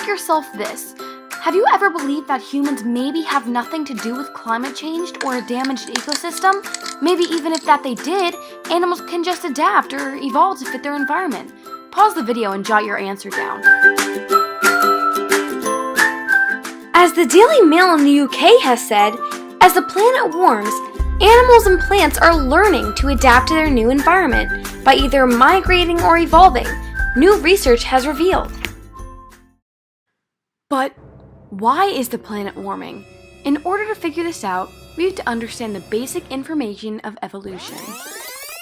yourself this. Have you ever believed that humans maybe have nothing to do with climate change or a damaged ecosystem? Maybe even if that they did, animals can just adapt or evolve to fit their environment. Pause the video and jot your answer down. As the Daily Mail in the UK has said, as the planet warms, animals and plants are learning to adapt to their new environment by either migrating or evolving, new research has revealed. But why is the planet warming? In order to figure this out, we have to understand the basic information of evolution.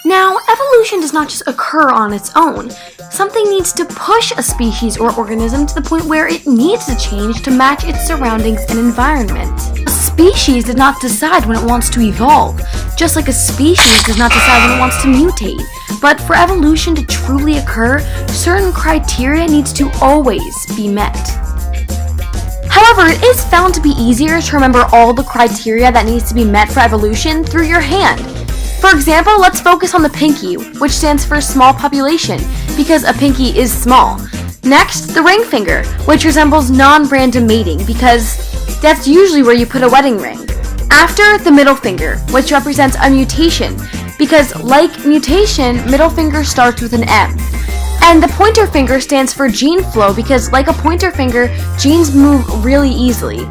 Now, evolution does not just occur on its own. Something needs to push a species or organism to the point where it needs to change to match its surroundings and environment. A species does not decide when it wants to evolve, just like a species does not decide when it wants to mutate. But for evolution to truly occur, certain criteria needs to always be met. However, it is found to be easier to remember all the criteria that needs to be met for evolution through your hand. For example, let's focus on the pinky, which stands for small population, because a pinky is small. Next, the ring finger, which resembles non-random mating, because that's usually where you put a wedding ring. After, the middle finger, which represents a mutation, because like mutation, middle finger starts with an M. And the pointer finger stands for gene flow because, like a pointer finger, genes move really easily.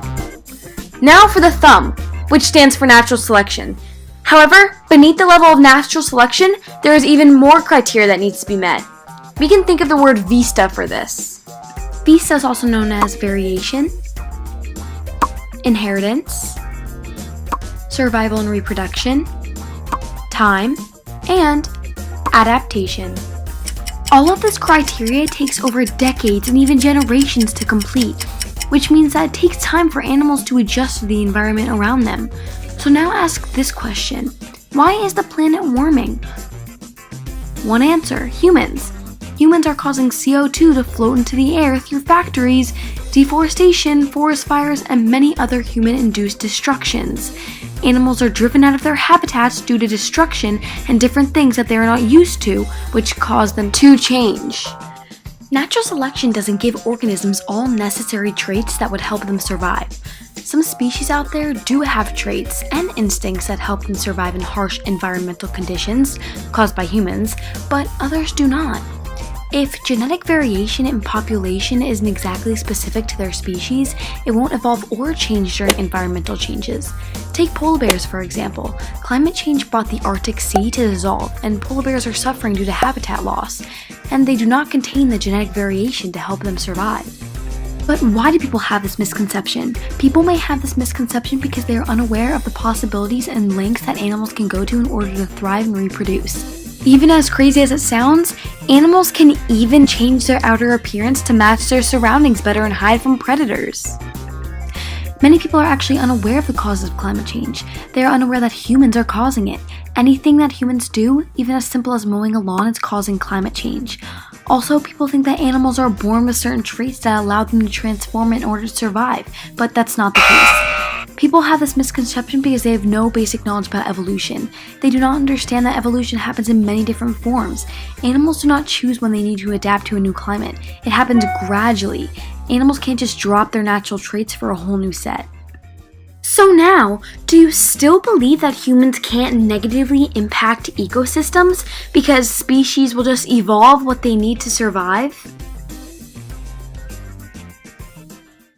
Now for the thumb, which stands for natural selection. However, beneath the level of natural selection, there is even more criteria that needs to be met. We can think of the word vista for this. Vista is also known as variation, inheritance, survival and reproduction, time, and adaptation. All of this criteria takes over decades and even generations to complete, which means that it takes time for animals to adjust to the environment around them. So now ask this question: why is the planet warming? One answer: humans. Humans are causing CO2 to float into the air through factories, deforestation, forest fires, and many other human-induced destructions. Animals are driven out of their habitats due to destruction and different things that they are not used to, which cause them to change. Natural selection doesn't give organisms all necessary traits that would help them survive. Some species out there do have traits and instincts that help them survive in harsh environmental conditions caused by humans, but others do not. If genetic variation in population isn't exactly specific to their species, it won't evolve or change during environmental changes. Take polar bears, for example. Climate change brought the Arctic Sea to dissolve, and polar bears are suffering due to habitat loss, and they do not contain the genetic variation to help them survive. But why do people have this misconception? People may have this misconception because they are unaware of the possibilities and lengths that animals can go to in order to thrive and reproduce. Even as crazy as it sounds, animals can even change their outer appearance to match their surroundings better and hide from predators. Many people are actually unaware of the causes of climate change. They are unaware that humans are causing it. Anything that humans do, even as simple as mowing a lawn, is causing climate change. Also, people think that animals are born with certain traits that allow them to transform in order to survive, but that's not the case. People have this misconception because they have no basic knowledge about evolution. They do not understand that evolution happens in many different forms. Animals do not choose when they need to adapt to a new climate. It happens gradually. Animals can't just drop their natural traits for a whole new set. So now, do you still believe that humans can't negatively impact ecosystems because species will just evolve what they need to survive?